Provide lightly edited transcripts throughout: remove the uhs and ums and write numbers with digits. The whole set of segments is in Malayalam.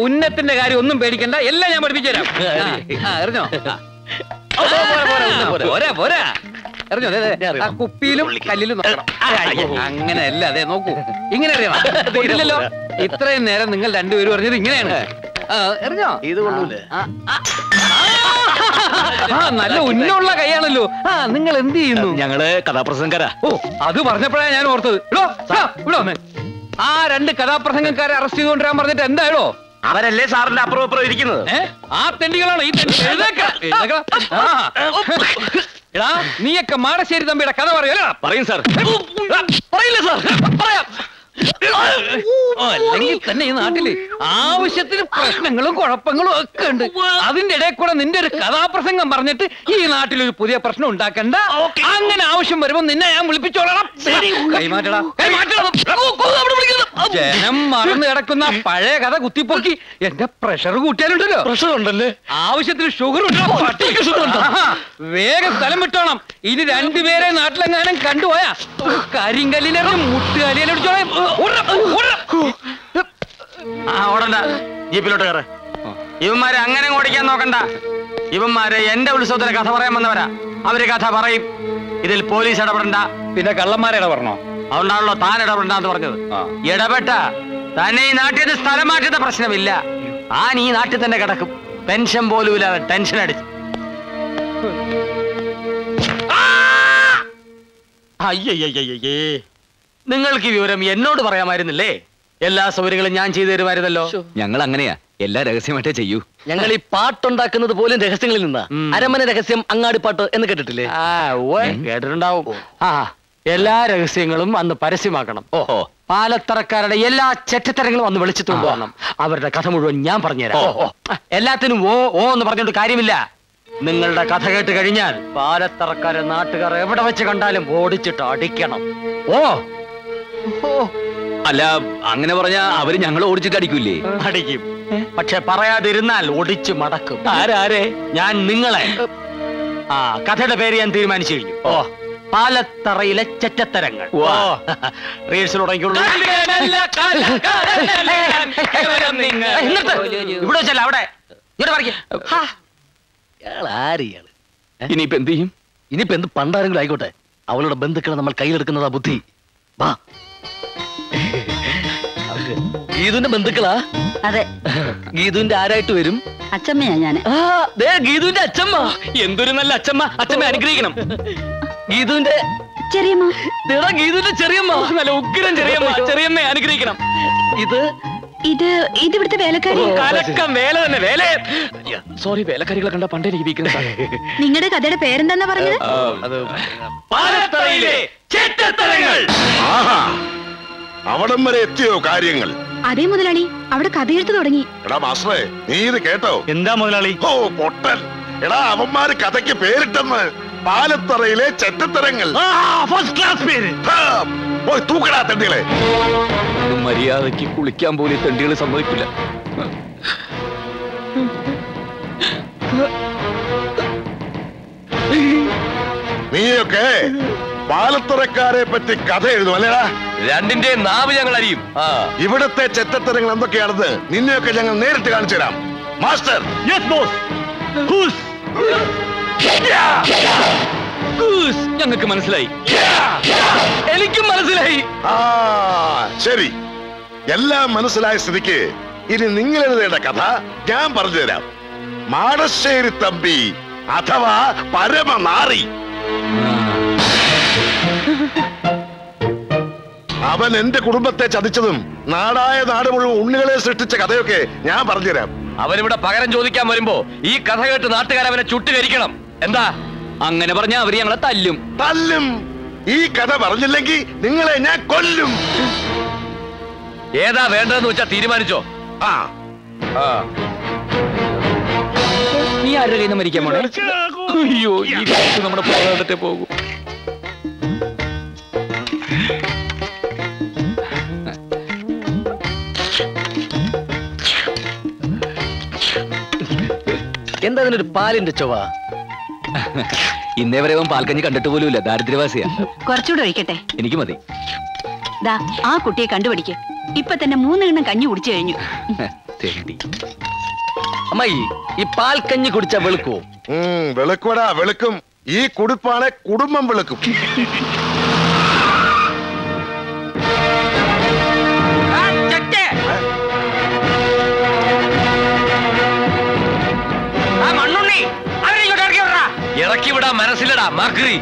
ഉന്നത്തിന്റെ കാര്യം ഒന്നും പേടിക്കണ്ട, എല്ലാം ഞാൻ പഠിപ്പിച്ചു തരാം. എറിഞ്ഞോ? പോരാ പോരാ, എറിഞ്ഞോ? ആ കുപ്പിയിലും കല്ലിലും നോക്കണം. അങ്ങനെയല്ല, അതെ നോക്കൂ, ഇങ്ങനെ അറിയണോ? ഇത്രയും നേരം നിങ്ങൾ രണ്ടുപേരും പറഞ്ഞത് ഇങ്ങനെയാണ്. എറിഞ്ഞോ? ഇത് കൊള്ളൂലേ? നല്ല ഉന്നുള്ള കൈയാണല്ലോ. നിങ്ങൾ എന്ത് ചെയ്യുന്നു? ഞങ്ങള് കഥാപ്രസംഗക്കാരാ. ഓ, അത് പറഞ്ഞപ്പോഴാണ് ഞാൻ ഓർത്തത്. ഇവിടെ ആ രണ്ട് കഥാപ്രസംഗക്കാരെ അറസ്റ്റ് ചെയ്തുകൊണ്ടിരാൻ പറഞ്ഞിട്ട് എന്തായാലോ? അവരല്ലേ സാറിന്റെ അപ്പുറം അപ്പുറം ഇരിക്കുന്നത്? ആ തെണ്ടികളാണ് ഈ എടാ, നീയൊക്കെ മാടശ്ശേരി തമ്പിയുടെ കഥ പറയല? പറയും സാർ. പറയില്ല സാർ, പറയാം. അല്ലെങ്കിൽ തന്നെ ഈ നാട്ടില് ആവശ്യത്തിന് പ്രശ്നങ്ങളും കുഴപ്പങ്ങളും ഒക്കെ ഉണ്ട്. അതിന്റെ ഇടയിൽ കൂടെ നിന്റെ ഒരു കഥാപ്രസംഗം പറഞ്ഞിട്ട് ഈ നാട്ടിലൊരു പുതിയ പ്രശ്നം ഉണ്ടാക്കണ്ട. അങ്ങനെ ആവശ്യം വരുമ്പോ നിന്നെ ഞാൻ വിളിപ്പിച്ചോളാം. കൈമാറ്റടാ, ജനം മറന്നു കിടക്കുന്ന പഴയ കഥ കുത്തിപ്പൊക്കി എന്റെ പ്രഷർ കൂട്ടിയാലുണ്ടല്ലോ. പ്രഷർ ഉണ്ടല്ലേ? ആവശ്യത്തിന് ഷുഗർ ഉണ്ടോ? വേഗം സ്ഥലം വിട്ടോണം. ഇനി രണ്ടുപേരെ നാട്ടിലെങ്ങാനും കണ്ടുപോയാ കരിങ്കല്ലിനെ മുട്ടുകാലിയടിച്ചോളാം. ഓടണ്ട, ജീപ്പിലോട്ട് കയറ്. ഇവന്മാരെ അങ്ങനെ ഓടിക്കാൻ നോക്കണ്ട. ഇവന്മാരെ എന്റെ ഉത്സവത്തിന് കഥ പറയാൻ വന്നവരാ. അവര് കഥ പറയും. ഇതിൽ പോലീസ് ഇടപെടണ്ട. പിന്നെ കള്ളന്മാരെ ഇടപെടണോ? അതുകൊണ്ടാണല്ലോ താൻ ഇടപെടണ്ടെന്ന് പറഞ്ഞത്. ഇടപെട്ട തന്നെ ഈ നാട്ടിൽ നിന്ന് സ്ഥലം മാറ്റുന്ന പ്രശ്നമില്ല. താൻ ഈ നാട്ടിൽ തന്നെ കിടക്കും. പെൻഷൻ പോലും ഇല്ലാതെ ടെൻഷൻ അടിച്ച്. അയ്യയ്യേ, നിങ്ങൾക്ക് ഈ വിവരം എന്നോട് പറയാമായിരുന്നില്ലേ? എല്ലാ സൗകര്യങ്ങളും ഞാൻ ചെയ്തു തരുമായിരുന്നല്ലോ. ഞങ്ങൾ അങ്ങനെയാ, എല്ലാ രഹസ്യമായിട്ടേ ചെയ്യൂ. ഞങ്ങൾ ഈ പാട്ടുണ്ടാക്കുന്നത് പോലും രഹസ്യങ്ങളിൽ നിന്നാ. അരമന രഹസ്യം, അങ്ങാടിപ്പാട്ട് എന്ന് കേട്ടിട്ടില്ലേ? കേട്ടിട്ടുണ്ടാവും. എല്ലാ രഹസ്യങ്ങളും അന്ന് പരസ്യമാക്കണം. ഓഹോ, പാലത്തറക്കാരുടെ എല്ലാ ചെറ്റത്തരങ്ങളും അന്ന് വിളിച്ചിട്ട് കൊണ്ടുവരണം. അവരുടെ കഥ മുഴുവൻ ഞാൻ പറഞ്ഞുതരാം. എല്ലാത്തിനും ഓ ഓ എന്ന് പറഞ്ഞോണ്ട് കാര്യമില്ല. നിങ്ങളുടെ കഥ കേട്ട് കഴിഞ്ഞാൽ പാലത്തറക്കാരെ നാട്ടുകാർ എവിടെ വെച്ച് കണ്ടാലും ഓടിച്ചിട്ട് അടിക്കണം. ഓ, അല്ല, അങ്ങനെ പറഞ്ഞാ അവര് ഞങ്ങൾ ഓടിച്ചിട്ട് അടിക്കൂലേ? അടിക്കും. പക്ഷെ പറയാതിരുന്നാൽ ഒടിച്ചു മടക്കും. ആരാരെ? ഞാൻ നിങ്ങളെ. കഥയുടെ പേര് ഞാൻ തീരുമാനിച്ചു കഴിഞ്ഞു. ഓ, പാലത്തറയിലെ ചെറ്റത്തരങ്ങൾ. റീൽസിൽ തുടങ്ങിയുള്ളൂ. ഇവിടെ വെച്ചല്ല, അവിടെ. ഇനിയിപ്പോ എന്ത് ചെയ്യും? ഇനിയിപ്പോ എന്ത് പണ്ടാരെങ്കിലും ആയിക്കോട്ടെ, അവളുടെ ബന്ധുക്കളെ നമ്മൾ കയ്യിലെടുക്കുന്നതാ ബുദ്ധി. വാ. ഗീതുവിന്റെ ബന്ധുക്കളാ? അതെ. ഗീതുവിന്റെ ആരായിട്ട് വരും? അച്ചമ്മയാ ഞാന്. ഗീതുവിന്റെ അച്ചമ്മ. എന്തൊരു നല്ല അച്ചമ്മ. അച്ചമ്മ അനുഗ്രഹിക്കണം. ഗീതുവിന്റെ ചെറിയമ്മ. ഗീതുവിന്റെ ചെറിയമ്മ. നല്ല ഉഗ്രം ചെറിയമ്മ. ചെറിയമ്മ അനുഗ്രഹിക്കണം. ഇത് ഇവിടുത്തെ വേലക്കാരി. കലക്കം വേല തന്നെ. വേല. സോറി, വേലക്കാരികളെ കണ്ട പണ്ടേ ജീവിക്കുന്നത്. നിങ്ങളുടെ കഥയുടെ പേരെന്താ പറഞ്ഞത്? പാലത്തറയിലെ ചെറ്റത്തരങ്ങൾ. അവിടം വരെ എത്തിയോ കാര്യങ്ങൾ? അതേ മുതലാളി, അവിടെ കഥയെടുത്ത് തുടങ്ങി. എടാ മാസ്റ്ററെ, നീ ഇത് കേട്ടോ? എന്താ മുതലാളി? ഓ പൊട്ടൻ. എടാ, അവന്മാര് കഥയ്ക്ക് പേരിട്ടെന്ന്. പാലത്തറയിലെ ചെറ്റത്തരങ്ങൾ. ഫസ്റ്റ് ക്ലാസ് പേര്. പോയി തൂക്കടാ തെണ്ടികളെ. മര്യാദക്ക് കുളിക്കാൻ പോലും തെണ്ടികൾ സമ്മതിക്കില്ല. നീയൊക്കെ പാലത്തറക്കാരെ പറ്റി കഥ എഴുതും അല്ലേടാ? രണ്ടിന്റെ നാവ് ഞങ്ങൾ അറിയും. ഇവിടത്തെ ചെറ്റത്തരങ്ങൾ എന്തൊക്കെയാണെന്ന് നിന്നെയൊക്കെ ഞങ്ങൾ നേരിട്ട് കാണിച്ചു തരാം. മാസ്റ്റർ. ഞങ്ങൾക്ക് മനസ്സിലായി. എനിക്കും മനസ്സിലായി. ശരി, എല്ലാം മനസ്സിലായ സ്ഥിതിക്ക് ഇനി നിങ്ങൾ എഴുതേണ്ട കഥ ഞാൻ പറഞ്ഞു തരാം. മാടശ്ശേരി തമ്പി അഥവാ പരമനാറി. അവൻ എന്റെ കുടുംബത്തെ ചതിച്ചതും നാടായ നാട് മുഴുവൻ ഉണ്ണികളെ സൃഷ്ടിച്ച കഥയൊക്കെ ഞാൻ പറഞ്ഞുതരാം. അവനിവിടെ പകരം ചോദിക്കാൻ വരുമ്പോ ഈ കഥ കേട്ട് നാട്ടുകാരവനെ ചുട്ടുകരിക്കണം. എന്താ? അങ്ങനെ പറഞ്ഞാ അവര് ഞങ്ങളെ തല്ലും. തല്ലും. ഈ കഥ പറഞ്ഞില്ലെങ്കിൽ നിങ്ങളെ ഞാൻ കൊല്ലും. ഏതാ വേണ്ടതെന്ന് വെച്ചാ തീരുമാനിച്ചോ? നീ ആരുടെ കയ്യിൽ നിന്ന് മരിക്കാൻ പോണേ? അയ്യോ, ഈ കാലത്ത് നമ്മുടെ പോരാട്ടത്തെ പോകും. എന്താ ഇതിനൊരു പാലിന്റെ ചൊവ്വ? ഇന്നേ വരെ അവൻ പാൽക്കഞ്ഞി കണ്ടിട്ട് പോലുമില്ല. ദാരിദ്ര്യവാസിയാ. കുറച്ചുകൂടെ ഒഴിക്കട്ടെ? എനിക്ക് മതി. ആ കുട്ടിയെ കണ്ടുപിടിക്ക്. ഇപ്പൊ തന്നെ 3 എണ്ണം കഞ്ഞി കുടിച്ചു കഴിഞ്ഞു. അമ്മായി ഈ പാൽ കഞ്ഞി കുടിച്ച വെളുക്കോ? വെളുക്കൂടാ, വെളുക്കും. ഈ കുടിപ്പാണ് കുടുംബം വെളുക്കും. ഇറക്കി വിടാ മനസ്സിലടാ മാക്രി.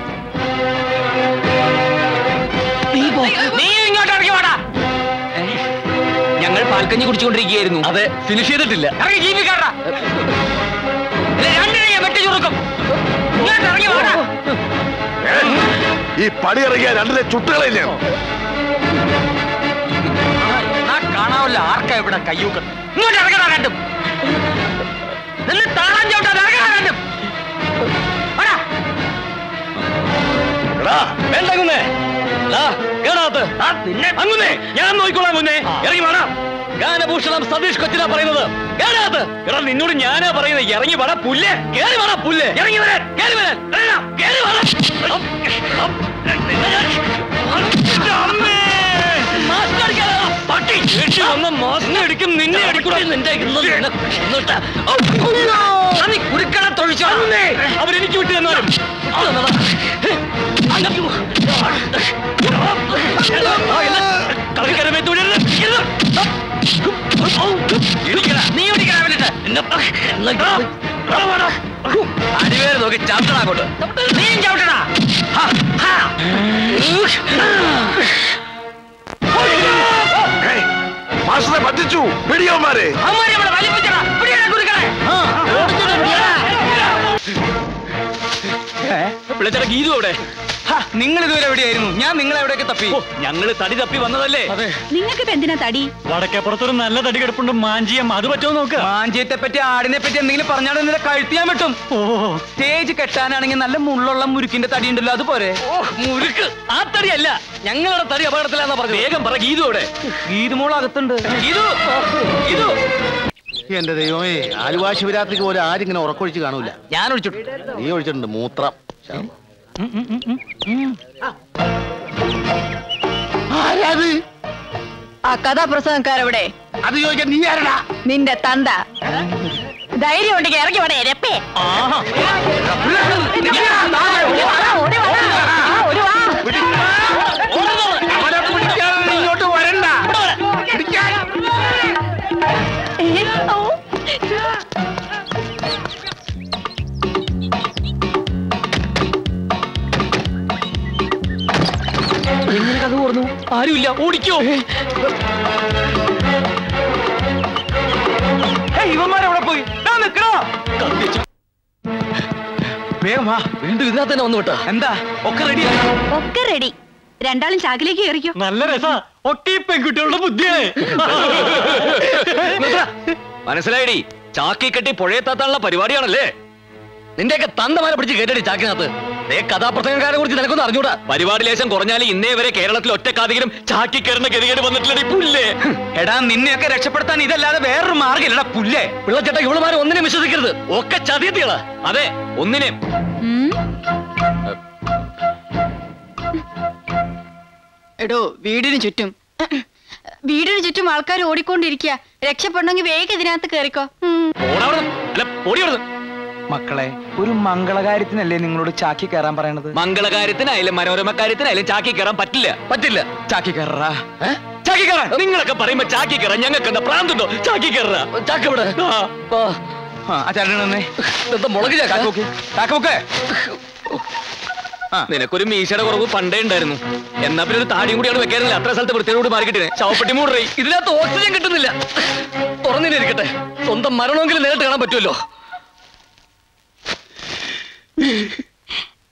ഞങ്ങൾ പാൽക്കഞ്ഞി കുടിച്ചുകൊണ്ടിരിക്കുകയായിരുന്നു. അതെ, ഫിനിഷ് ചെയ്തിട്ടില്ല. ഈ പടി ഇറങ്ങിയ രണ്ടിനെ ചുട്ടുകളെ കാണാവല്ല ആർക്കാ ഇവിടെ കയ്യൂക്ക. ഇങ്ങോട്ട് ഇറങ്ങണ രണ്ടും. താഴാൻ ചവിട്ടാ ഇറങ്ങണ രണ്ടും. അങ്ങനെ ഞാൻ നോക്കിക്കോളാം. മുന്നേ ഇറങ്ങി വേണം. ഗാനഭൂഷണം സതീഷ് കൊച്ചിനാ പറയുന്നത്. എടാ നിന്നോട് ഞാനാ പറയുന്നത്. ഇറങ്ങി വേടാ പുല്ല്. കേറി വേടാ പുല്ല്. ഇറങ്ങി വരാൻ. കേറി വരാൻ. കേറി വേണം. പട്ടി വന്ന മാസിനെ അടിക്കും. നിന്നെ അടിക്കൂടാ. നിന്റെ കുരുക്കള തൊഴിച്ചോ. അവരെനിക്ക് വിട്ടു തന്നാലും കളരിക്കരമേ തുടരുത്. നീ അടിവേര് നോക്കി ചവിട്ടടാ കൊണ്ട്. നീയും ചവിട്ടടാ. മാസ്റ്ററെ പറ്റിച്ചു. പിടിയവന്മാരെ പിള്ളേച്ചട ഗീതു അവിടെ. നിങ്ങൾ ഇതുവരെ എവിടെയായിരുന്നു? ഞാൻ നിങ്ങളെ എവിടെയൊക്കെ തപ്പി. ഞങ്ങള് തടി തപ്പി വന്നതല്ലേ. നിങ്ങൾക്ക് എന്തിനാ തടി? വടക്കേപ്പുറത്തൊരു നല്ല തടി കിടപ്പുണ്ട്. മാഞ്ചിയം അത് പറ്റുമോ നോക്ക്. മാഞ്ചിയത്തെ പറ്റി ആടിനെ പറ്റി എന്തെങ്കിലും പറഞ്ഞാൽ നിന്നെ കഴുത്തിയാൻ പറ്റും. സ്റ്റേജ് കെട്ടാനാണെങ്കിൽ നല്ല മുള്ളുള്ള മുരുക്കിന്റെ തടി ഉണ്ടല്ലോ, അതുപോലെ. മുരുക്ക് ആ തടിയല്ല. ഞങ്ങളുടെ തടി അപകടത്തിലാന്നാ പറഞ്ഞു. വേഗം പറ. ഗീതു അവിടെ. ഗീതുമോൾ അകത്തുണ്ട്. ഗീതു, ഗീതു. എന്റെ ദൈവമേ, ആലുവ ശിവരാത്രിക്ക് പോലെ ആരിങ്ങനെ ഉറക്കൊഴിച്ച് കാണൂല. ഞാൻ ഒഴിച്ചിട്ടുണ്ട്. നീ ഒഴിച്ചിട്ടുണ്ട്. മൂത്രം. ആരാത്? ആ കഥാപ്രസംഗക്കാരവിടെ. അത് ചോദിക്കാൻ നീ ആരടാ? നിന്റെ തന്ത. ധൈര്യം ഉണ്ടെങ്കിൽ ഇറങ്ങി വേണേ രപ്പേ. ഇങ്ങോട്ട് വരണ്ട. എങ്ങനെ കഥ ഓർന്നു? ആരുമില്ല. ഓടിക്കോ. ഇവന്മാരെവിടെ പോയി? വേഗം വാ. വീണ്ടും ഇതിനകത്ത് തന്നെ വന്നു വിട്ടാ. എന്താ ഒക്കെ റെഡിയാ? ഒക്കെ റെഡി. രണ്ടാളും ചാക്കിലേക്ക് കയറിക്കോ. നല്ല രസാ. ഒക്കെ ഈ പെൺകുട്ടികളുടെ ബുദ്ധിയായി. മനസ്സിലായിടി. ചാക്കി കെട്ടി പുഴയെത്താത്താനുള്ള പരിപാടിയാണല്ലേ. നിന്റെയൊക്കെ തന്തമാരെ പിടിച്ച് കേട്ടടി ചാക്കിനകത്ത്. കഥാപ്രസംഗക്കാരെ കുറിച്ച് നിനക്കൊന്നും അറിഞ്ഞൂടാ. പരിപാടി ലേശം കുറഞ്ഞാലും ഇന്നേ വരെ കേരളത്തിൽ ഒറ്റക്കാധികം ചാക്കി കയറുന്ന ഗതികേട് വന്നിട്ടില്ലടി പുല്ലേ. എടാ നിന്നെയൊക്കെ രക്ഷപ്പെടുത്താൻ ഇതല്ലാതെ വേറൊരു മാർഗ്ഗമില്ലടാ പുല്ലേ. പിള്ളച്ചേട്ട ഇവളുമാരെ ഒന്നിനെ വിശ്വസിക്കരുത്. ഒക്കെ ചതിയത്തികളാ. അതെ, ഒന്നിനെ. എടോ വീടിന് ചുറ്റും ആൾക്കാർ ഓടിക്കൊണ്ടിരിക്കുക. രക്ഷപ്പെടണമെങ്കിൽ വേഗം ഇതിനകത്ത് കയറിക്കോ. അല്ല പൊടി കൊടുത്തു. മക്കളെ, ഒരു മംഗളകാര്യത്തിനല്ലേ നിങ്ങളോട് ചാക്കി കയറാൻ പറയണത്? മംഗളകാര്യത്തിനായാലും മനോരമ കാര്യത്തിനായാലും ചാക്കി കയറാൻ പറ്റില്ല. പറ്റില്ല. ചാക്കി കയറാ. ചാക്കി കയറാൻ നിങ്ങളൊക്കെ പറയുമ്പോ ചാക്കി കയറാൻ ഞങ്ങൾക്ക് എന്താ പ്രാന്തുണ്ടോ? ചാക്കി കയറാ. ചാക്ക് ഇവിടെ. മുളക് ചാക്ക്. നിനക്കൊരു മീശയുടെ കുറവ് പണ്ടേ ഉണ്ടായിരുന്നു. എന്നാ പിന്നെ ഒരു താടിയും കൂടിയാണ് വെക്കാനില്ല. അത്ര സ്ഥലത്ത് വൃത്തിയോട് മാറിക്കിട്ടേ. ശവപ്പെട്ടി മൂടറി. ഇതിനകത്ത് ഓക്സിജൻ കിട്ടുന്നില്ല. തുറന്നിരിക്കട്ടെ. സ്വന്തം മരണമെങ്കിലും നേരിട്ട് കാണാൻ പറ്റുമല്ലോ.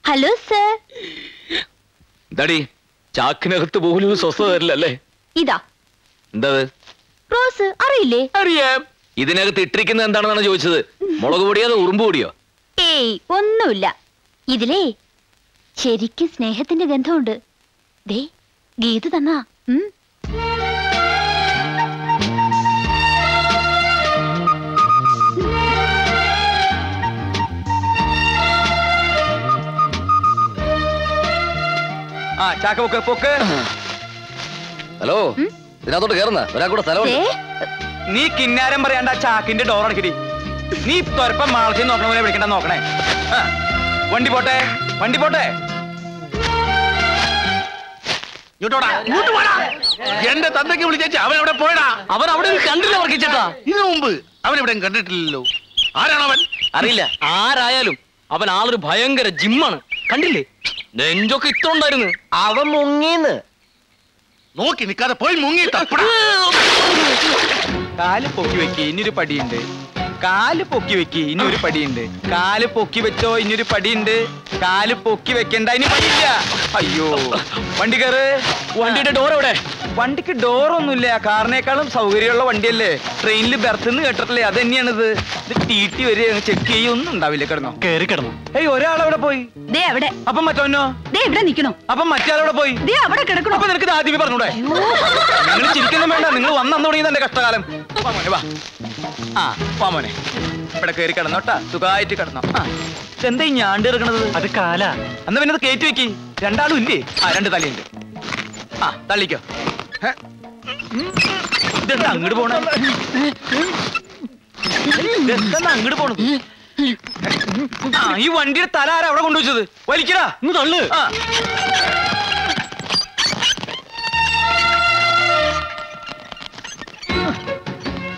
Hello sir. എന്താടി ചാക്കിനകത്ത് പോലും സ്വസ്ഥത തരില്ലല്ലേ? ഇതാ എന്താ റോസ്. അറിയില്ലേ? അറിയാം. ഇതിനകത്ത് ഇട്ടിരിക്കുന്നത് എന്താണെന്നാണ് ചോദിച്ചത്. മുളക് പൊടിയോ അതോ ഉറുമ്പ് പൊടിയോ? ഏയ് ഒന്നുമില്ല. ഇതിലേ ശരിക്കും സ്നേഹത്തിന്റെ ഗന്ധമുണ്ട്. ദേ ഗീതു തന്നാ. ചാക്ക പൊക്ക്. ഹലോ, ഇതിനകത്തോട്ട് കയറുന്ന ഒരാൾ കൂടെ സ്ഥലമുണ്ട്. നീ കിന്നാരം പറയാണ്ട ചാക്കിന്റെ ഡോർ അടക്കടി. നീ തൊരപ്പം മാളത്തിൽ നോക്കണ പോലെ വിളിക്കണ്ട നോക്കണേ. വണ്ടി പോട്ടെ, വണ്ടി പോട്ടെ. എന്റെ തന്തയ്ക്ക് വിളിച്ചേച്ച് അവൻ എവിടെ പോയടാ? അവൻ അവിടെ കണ്ടില്ല വർക്കിച്ചേട്ടാ. ഇതിനു മുമ്പ് അവൻ ഇവിടെ കണ്ടിട്ടില്ലല്ലോ. ആരാണവൻ? അറിയില്ല. ആരായാലും അവൻ ആളൊരു ഭയങ്കര ജിമ്മാണ്. കണ്ടില്ലേ, നെഞ്ചൊക്കെ ഇത്ര ഉണ്ടായിരുന്നു. അവൻ മുങ്ങീന്ന്. നോക്കി നിൽക്കാതെ പോയി മുങ്ങി തപ്പടാ. കാല് പൊക്കി വെക്കി ഇനിയൊരു പടിയുണ്ട്. കാല് പൊക്കി വെക്കി ഇനിയൊരു പടിയുണ്ട്. കാല് പൊക്കി വെച്ചോ ഇനിയൊരു പടിയുണ്ട്. കാല് പൊക്കി വെക്കണ്ട ഇനി പടിയില്ല. അയ്യോ വണ്ടി കയറ്. വണ്ടിയുടെ ഡോർ എവിടെ? വണ്ടിക്ക് ഡോറൊന്നുമില്ല. കാറിനേക്കാളും സൗകര്യമുള്ള വണ്ടിയല്ലേ. ട്രെയിനിൽ ബെർത്ത് കേട്ടിട്ടില്ലേ? അത് തന്നെയാണിത്. ഇത് ടി വരെ ചെക്ക് ചെയ്യൊന്നും ഉണ്ടാവില്ല. കിടന്നോ? കയറി കിടന്നു. ഏയ് ഒരാളവിടെ പോയി. ദേ അവിടെ. അപ്പം മറ്റോനോ? ദേ ഇവിടെ നിക്കണോ? അപ്പം മറ്റേ പോയി. ദേ അവിടെ കിടക്കണോ? അപ്പൊ നിനക്ക് ആദ്യമേ പറഞ്ഞൂടെ? നിങ്ങൾ ചിരിക്കുന്നു വേണ്ട. നിങ്ങൾ വന്നു തുടങ്ങിയത് എന്റെ കഷ്ടകാലം. വാ മോനെ വാ. വാ മോനെ, ഇവിടെ കയറി കിടന്നോട്ടാ. സുഖമായിട്ട് കിടന്നോ. എന്താ ഈ ഞാണ്ട് ഇറക്കണത്? അത് കാല. എന്നാ പിന്നെ അത് കയറ്റി വെക്കി. രണ്ടാളും ഇല്ലേ? രണ്ട് തലയുണ്ട്. തള്ളിക്കോ. ഇതെന്താ അങ്ങോട്ട് പോണ? ഇതെന്താ അങ്ങോട്ട് പോണത്? ഈ വണ്ടിയുടെ തല ആരാ അവിടെ കൊണ്ടുവച്ചത്? വലിക്കടാ. തള്ളു.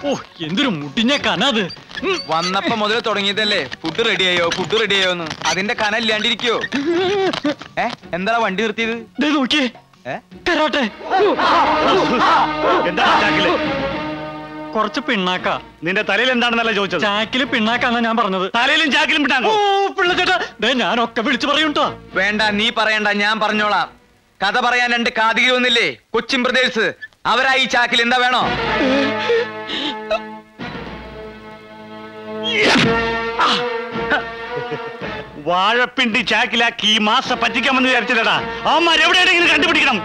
ഓ, എന്തൊരു മുട്ടിഞ്ഞ കനത്. വന്നപ്പോ മുതൽ തുടങ്ങിയതല്ലേ ഫുഡ് റെഡിയായോ ഫുഡ് റെഡിയായോന്ന്. അതിന്റെ കന ഇല്ലാണ്ടിരിക്കോ? എന്താ വണ്ടി നിർത്തിയത്? നോക്കിയേ, കരാട്ടെ. കുറച്ച് പിണ്ണാക്ക. നിന്റെ തലയിൽ എന്താണെന്നല്ല ചോദിച്ചത്. ചാക്കില് പിണ്ണാക്കാന്നാ ഞാൻ പറഞ്ഞത്. തലയിലും ചാക്കിലും പിണ്ണാക്കോ? ഓ പിള്ളച്ചേട്ടാ, ഞാനൊക്കെ വിളിച്ചു പറയൂട്ടോ. വേണ്ട, നീ പറയണ്ട, ഞാൻ പറഞ്ഞോളാം. കഥ പറയാൻ രണ്ട് കാതികയൊന്നില്ലേ? കൊച്ചിൻ ബ്രദേഴ്സ്. അവരാ ഈ ചാക്കിൽ. എന്താ വേണോ? വാഴപ്പിണ്ടി ചാക്കിലാക്കി ഈ മാസം പറ്റിക്കാമെന്ന് വിചാരിച്ചില്ലടാ. അവന്മാരെവിടെയെങ്കിലും കണ്ടുപിടിക്കണം.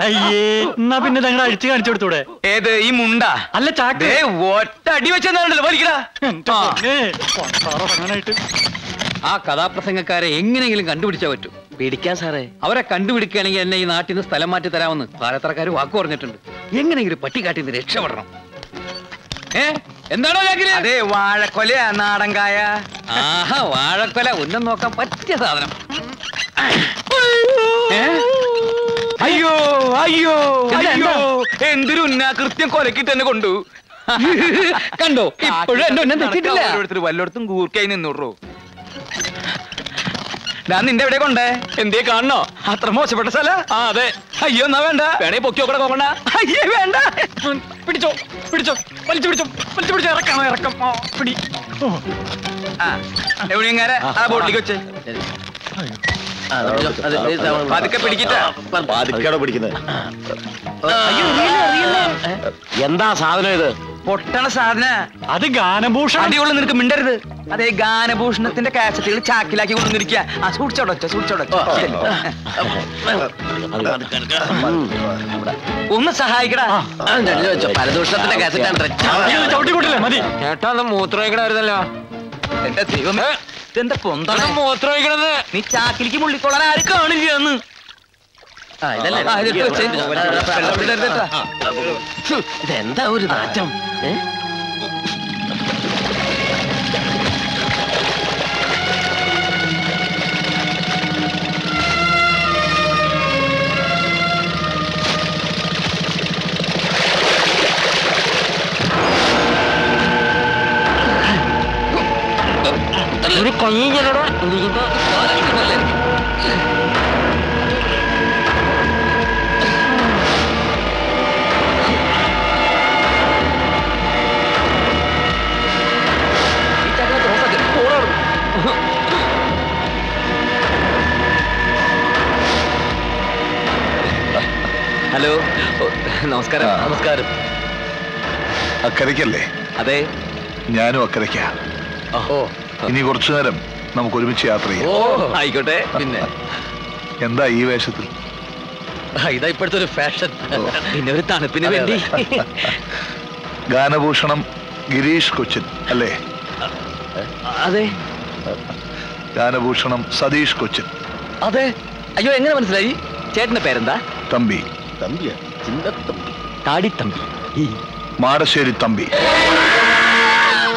അയ്യേ, എന്നാ പിന്നെ ഞങ്ങൾ അഴിച്ചു കാണിച്ചു കൊടുത്തൂടെ? ഏത് ഈ മുണ്ട? അല്ല ചാക്ക്. ഒറ്റ അടി വെച്ചെന്നാണല്ലോ വലിക്കടാ. ആ കഥാപ്രസംഗക്കാരെ എങ്ങനെയെങ്കിലും കണ്ടുപിടിച്ചാ പറ്റും. പേടിക്കാൻ സാറേ. അവരെ കണ്ടുപിടിക്കുകയാണെങ്കിൽ എന്നെ ഈ നാട്ടിൽ നിന്ന് സ്ഥലം മാറ്റി തരാമെന്ന് പാലത്തറക്കാർ വാക്ക് പറഞ്ഞിട്ടുണ്ട്. എങ്ങനെയെങ്കിലും പട്ടിക്കാട്ടിൽ നിന്ന് രക്ഷപ്പെടണം. എന്താണോ ചാക്കില്? അതെ, വാഴക്കൊല, നാടൻകായ. ആഹാ, വാഴക്കൊല. ഉന്നം നോക്കാൻ പറ്റിയ സാധനം. അയ്യോ അയ്യോ അയ്യോ, എന്തൊരു ഉന്നാകൃത്യം കൊലക്കിട്ട് തന്നെ കൊണ്ടു. കണ്ടോ, ഇപ്പോഴും എന്റെ ഉന്നം തെറ്റിട്ടില്ല. വല്ലോടത്തും കൂർക്കായി നിന്നൂറോ. ഞാൻ നിന്റെ എവിടെ കൊണ്ടേ? എന്തേ കാണണോ? അത്ര മോശപ്പെട്ട സ്ഥല? അതെ. അയ്യോ, എന്നാ വേണ്ട. വേണേ പൊക്കി നോക്കണ നോക്കണ്ട. അയ്യേ വേണ്ട. പിടിച്ചോ പിടിച്ചോ, വലിച്ചു പിടിച്ചോ, വലിച്ചു പിടിച്ചോ. ഇറക്കാം, ഇറക്കം. പിടി. എവിടെയെങ്ങാരെ ആ ബോട്ടിലേക്ക് വെച്ചേ. പതുക്കെ പിടിക്കട്ടെ. പിടിക്കുന്നത് എന്താ സാധനം ഇത്? പൊട്ടണ സാധന. അത് ഗാനഭൂഷണം. അടിയുള്ള നിനക്ക് മിണ്ടരുത്. അതെ, ഗാനഭൂഷണത്തിന്റെ കാസറ്റുകൾ ചാക്കിലാക്കി കൊണ്ടുവന്നിരിക്കുക. സൂക്ഷിച്ചോടൊച്ച സൂക്ഷിച്ചോടൊച്ച. ഒന്ന് സഹായിക്കടാ. പരദൂഷണത്തിന്റെ കാസറ്റാണ്. മതി ചേട്ടാ, മൂത്രമൊഴിക്കണമായിരുന്നല്ലോ. എന്റെ ദൈവമേ, ഇതെന്താ പൊന്താണ് മൂത്രമൊഴിക്കണത്? നീ ചാക്കിലേക്ക് മുള്ളിക്കൊള്ളാൻ ആരും കാണില്ല എന്ന്. ഇതെന്താ ഒരു നാറ്റം? ഒരു കയ്യിലൂടെ ഹലോ, നമസ്കാരം. നമസ്കാരം. അക്കരയ്ക്കല്ലേ? അതെ, ഞാനും അക്കരയ്ക്കാ. ഇനി കുറച്ചു നേരം നമുക്ക് ഒരുമിച്ച് യാത്ര ചെയ്യാം. ആയിക്കോട്ടെ. പിന്നെ എന്താ ഈ വേഷത്തിൽ? ഇതാ ഇപ്പോഴത്തെ ഒരു ഫാഷൻ. പിന്നെ ഒരു തണുപ്പിന് വേണ്ടി. ഗാനഭൂഷണം ഗിരീഷ് കൊച്ചിൻ അല്ലേ? അതെ. ഗാനഭൂഷണം സതീഷ് കൊച്ചിൻ. അതെ. അയ്യോ, എങ്ങനെ മനസ്സിലായി? ചേട്ടന്റെ പേരെന്താ? തമ്പി. തമ്പിയാ? ചിന്തത്തമ്പി. താടിത്തമ്പി. മാടശ്ശേരി തമ്പി.